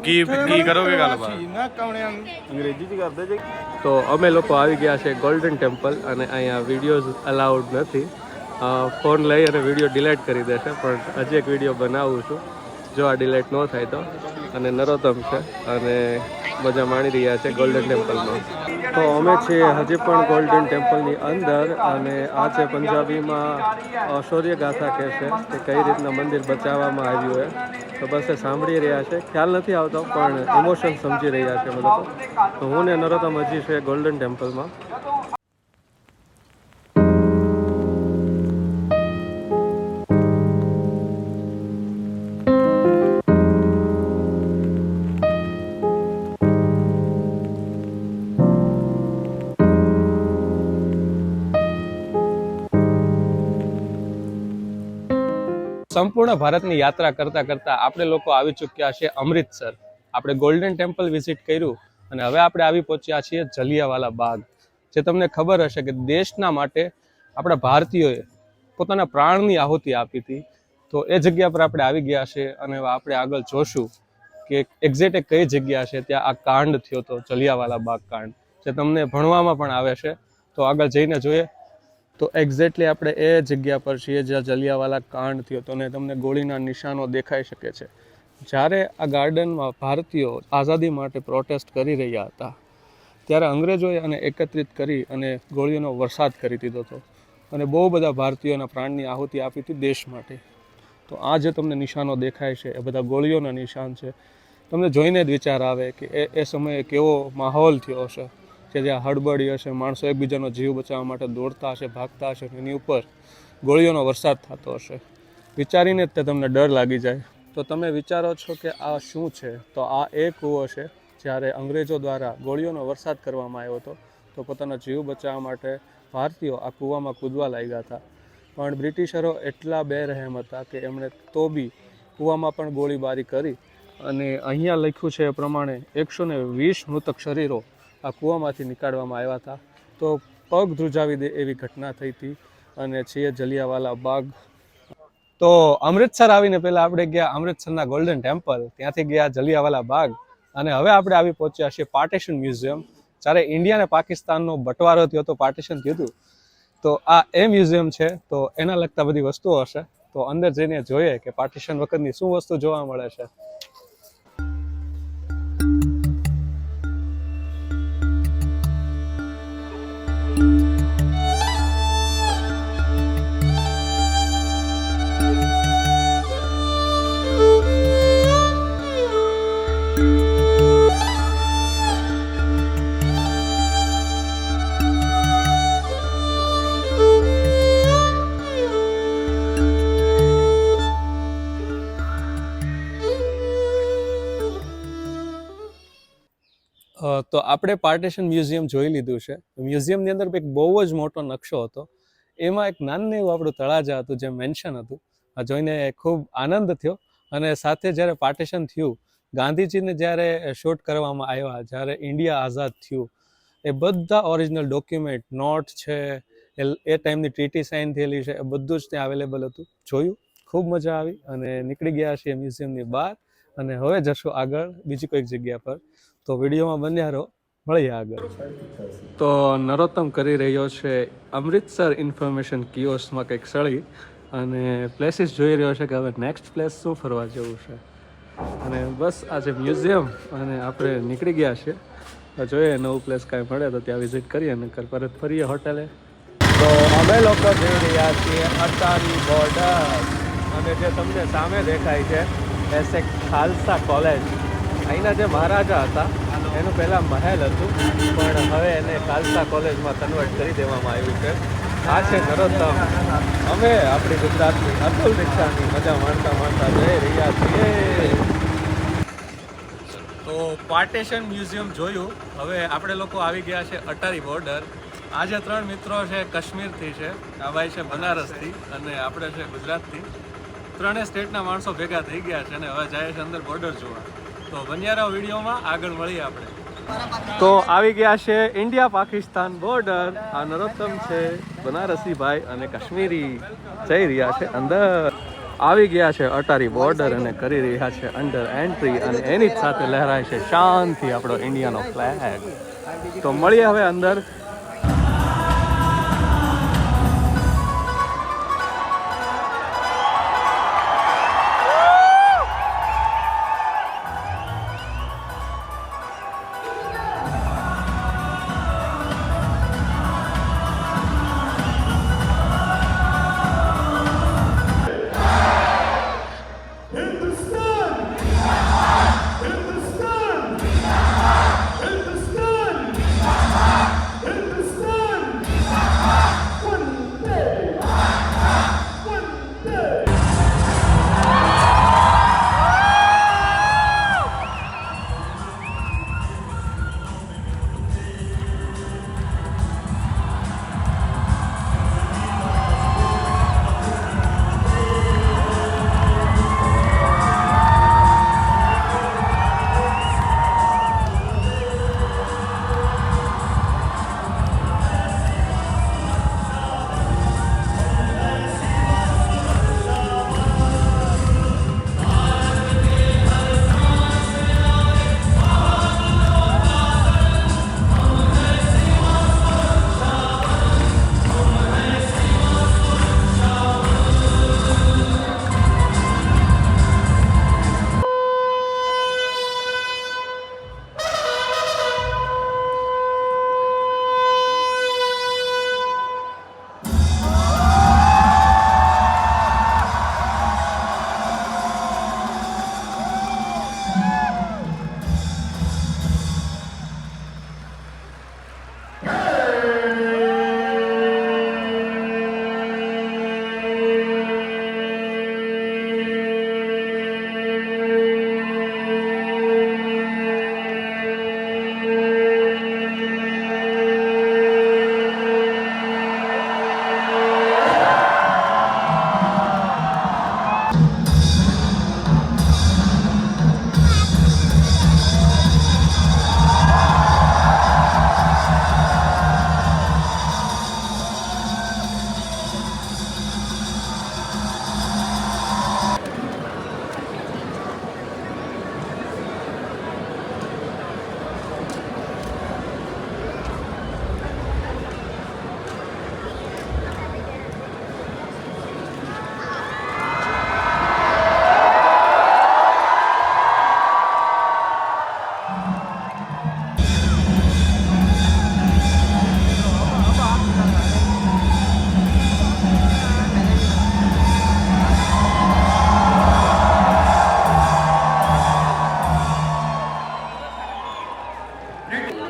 की करोगे गलबा અંગ્રેજી જ કરતા છે. તો અમે લોકો આવી ગયા છે ગોલ્ડન ટેમ્પલ અને અહીંયા વિડીયોઝ અલાઉડ નથી. ફોન લઈ અને વિડીયો ડિલીટ કરી દેશે, પણ હજી એક વિડીયો બનાવું છું જો આ ડિલીટ ન થાય તો. અને નરોત્તમ છે અને મજા માણી રહ્યા છે ગોલ્ડન ટેમ્પલમાં. તો અમે છીએ હજી પણ ગોલ્ડન ટેમ્પલની અંદર અને આ છે પંજાબીમાં શૌર્યગાથા કહે છે કે કઈ રીતના મંદિર બચાવવામાં આવ્યું હોય. તો બસ એ સાંભળી રહ્યા છે, ખ્યાલ નથી આવતો પણ ઇમોશન સમજી રહ્યા છે બધા. તો હું ને નરોત્તમ હજી છે ગોલ્ડન ટેમ્પલમાં. સંપૂર્ણ ભારતની યાત્રા કરતા કરતા આપણે લોકો આવી ચૂક્યા છે અમૃતસર. આપણે ગોલ્ડન ટેમ્પલ વિઝિટ કર્યું અને હવે આપણે આવી પહોંચ્યા છીએ જલિયાવાલા બાગ. જે તમને ખબર હશે કે દેશના માટે આપણા ભારતીયોએ પોતાના પ્રાણની આહુતિ આપી હતી. તો એ જગ્યા પર આપણે આવી ગયા છે અને આપણે આગળ જોશું કે એક્ઝેક્ટ કઈ જગ્યા છે ત્યાં આ કાંડ થયો હતો, જલિયાવાલા બાગ કાંડ, જે તમને ભણવામાં પણ આવે છે. તો આગળ જઈને જોઈએ. તો એક્ઝેક્ટલી આપણે એ જગ્યા પર છીએ જ્યાં જલિયાવાલા કાંડ થયો હતો અને તમને ગોળીના નિશાનો દેખાઈ શકે છે. જ્યારે આ ગાર્ડનમાં ભારતીયો આઝાદી માટે પ્રોટેસ્ટ કરી રહ્યા હતા ત્યારે અંગ્રેજોએ આને એકત્રિત કરી અને ગોળીઓનો વરસાદ કરી દીધો હતો અને બહુ બધા ભારતીયોના પ્રાણની આહુતિ આપી હતી દેશ માટે. તો આ જે તમને નિશાનો દેખાય છે એ બધા ગોળીઓના નિશાન છે. તમને જોઈને જ વિચાર આવે કે એ સમયે કેવો માહોલ થયો હશે, કે જ્યાં હડબડી હશે, માણસો એકબીજાનો જીવ બચાવવા માટે દોડતા હશે, ભાગતા હશે, એની ઉપર ગોળીઓનો વરસાદ થતો હશે. વિચારીને જ તે તમને ડર લાગી જાય. તો તમે વિચારો છો કે આ શું છે? તો આ એ કૂવો છે જ્યારે અંગ્રેજો દ્વારા ગોળીઓનો વરસાદ કરવામાં આવ્યો હતો. તો પોતાનો જીવ બચાવવા માટે ભારતીયો આ કૂવામાં કૂદવા લાગ્યા હતા, પણ બ્રિટિશરો એટલા બેરહેમ હતા કે એમણે તો બી કૂવામાં પણ ગોળીબારી કરી. અને અહીંયા લખ્યું છે એ પ્રમાણે 120 મૃતક શરીરો આ કૂવામાંથી નીકાળવામાં આવ્યા હતા. તો પગ ધ્રુજાવી દે એવી ઘટના થઈ હતી અને છીએ જલિયાવાલા બાગ. તો અમૃતસર આવીને પહેલાં આપણે ગયા અમૃતસરના ગોલ્ડન ટેમ્પલ, ત્યાંથી ગયા જલિયાવાલા બાગ અને હવે આપણે આવી પહોંચ્યા છીએ પાર્ટીશન મ્યુઝિયમ. જ્યારે ઇન્ડિયા અને પાકિસ્તાનનો બટવારો થયો હતો, પાર્ટીશન થયું હતું, તો આ એ મ્યુઝિયમ છે. તો એના લગતા બધી વસ્તુઓ હશે. તો અંદર જઈને જોઈએ કે પાર્ટીશન વખતની શું વસ્તુ જોવા મળે છે. તો આપણે પાર્ટીશન મ્યુઝિયમ જોઈ લીધું છે. મ્યુઝિયમની અંદર એક બહુ જ મોટો નકશો હતો. એમાં એક નાનું એવું આપણું તળાજા હતું જે મેન્શન હતું. આ જોઈને ખૂબ આનંદ થયો. અને સાથે જ્યારે પાર્ટીશન થયું, ગાંધીજીને જ્યારે શૂટ કરવામાં આવ્યા, જ્યારે ઇન્ડિયા આઝાદ થયું, એ બધા ઓરિજિનલ ડોક્યુમેન્ટ, નોટ છે, એ ટાઈમની ટ્રીટી સાઇન થયેલી છે, એ બધું જ ત્યાં અવેલેબલ હતું. જોયું, ખૂબ મજા આવી અને નીકળી ગયા છીએ મ્યુઝિયમની બહાર અને હવે જશું આગળ બીજી કોઈક જગ્યા પર. તો વિડીયોમાં બન્યા રહો, મળીએ આગળ. તો નરોત્તમ કરી રહ્યો છે અમૃતસર ઇન્ફોર્મેશન કિયોસ્કમાં કંઈક સળી અને પ્લેસીસ જોઈ રહ્યો છે કે હવે નેક્સ્ટ પ્લેસ શું ફરવા જેવું છે. અને બસ આ છે મ્યુઝિયમ અને આપણે નીકળી ગયા છીએ. જોઈએ નવું પ્લેસ કાંઈ મળે તો ત્યાં વિઝિટ કરીએ અને પરત ફરીએ હોટલે. તો અમે લોકો જઈ રહ્યા છીએ અટારી બોર્ડર અને જે તમને સામે દેખાય છે એ છે ખાલસા કોલેજ. અહીંના જે મહારાજા હતા એનું પહેલાં મહેલ હતું, પણ હવે એને ખાલસા કોલેજમાં કન્વર્ટ કરી દેવામાં આવ્યું છે. આ છે નરોત્તમ. અમે આપણી ગુજરાતની અતુલ રિક્ષાની મજા માણતા માણતા જઈ રહ્યા છીએ. તો પાર્ટીશન મ્યુઝિયમ જોયું. હવે આપણે લોકો આવી ગયા છે અટારી બોર્ડર. આ જે 3 મિત્રો છે કાશ્મીરથી છે, આ ભાઈ છે બનારસથી અને આપણે છે ગુજરાતથી. 3 સ્ટેટના માણસો ભેગા થઈ ગયા છે અને હવે જાય છે અંદર બોર્ડર જોવા. તો બન્યા રહો વિડીયોમાં, આગળ મળીએ આપણે. તો આવી ગયા છે ઇન્ડિયા પાકિસ્તાન બોર્ડર. આ નરોત્તમ છે બનારસી ભાઈ અને કાશ્મીરી જઈ રહ્યા છે અંદર. આવી ગયા છે અટારી બોર્ડર અને કરી રહ્યા છે અંડર એન્ટ્રી અને એની જ સાથે લહેરાય છે શાનથી આપણો ઇન્ડિયાનો ફ્લેગ. તો મળીએ હવે અંદર.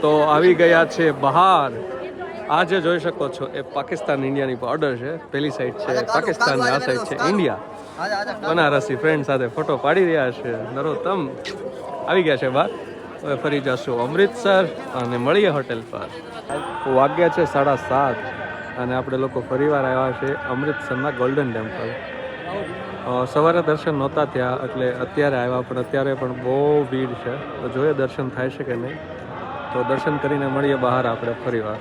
તો આવી ગયા છે બહાર. આ જે જોઈ શકો છો એ પાકિસ્તાન ઇન્ડિયાની બોર્ડર છે. પેલી સાઈડ છે પાકિસ્તાન, આ સાઈડ છે ઇન્ડિયા. બનારસી ફ્રેન્ડ સાથે ફોટો પાડી રહ્યા છે. નરોત્તમ આવી ગયા છે બહાર. હવે ફરી જશું અમૃતસર અને મળીએ હોટેલ પર. વાગ્યા છે 7:30 અને આપણે લોકો ફરીવાર આવ્યા છે અમૃતસરના ગોલ્ડન ટેમ્પલ. સવારે દર્શન નહોતા થયા એટલે અત્યારે આવ્યા, પણ અત્યારે પણ બહુ ભીડ છે. તો જોઈએ દર્શન થાય છે કે નહીં. તો દર્શન કરીને મળીએ બહાર આપણે ફરીવાર.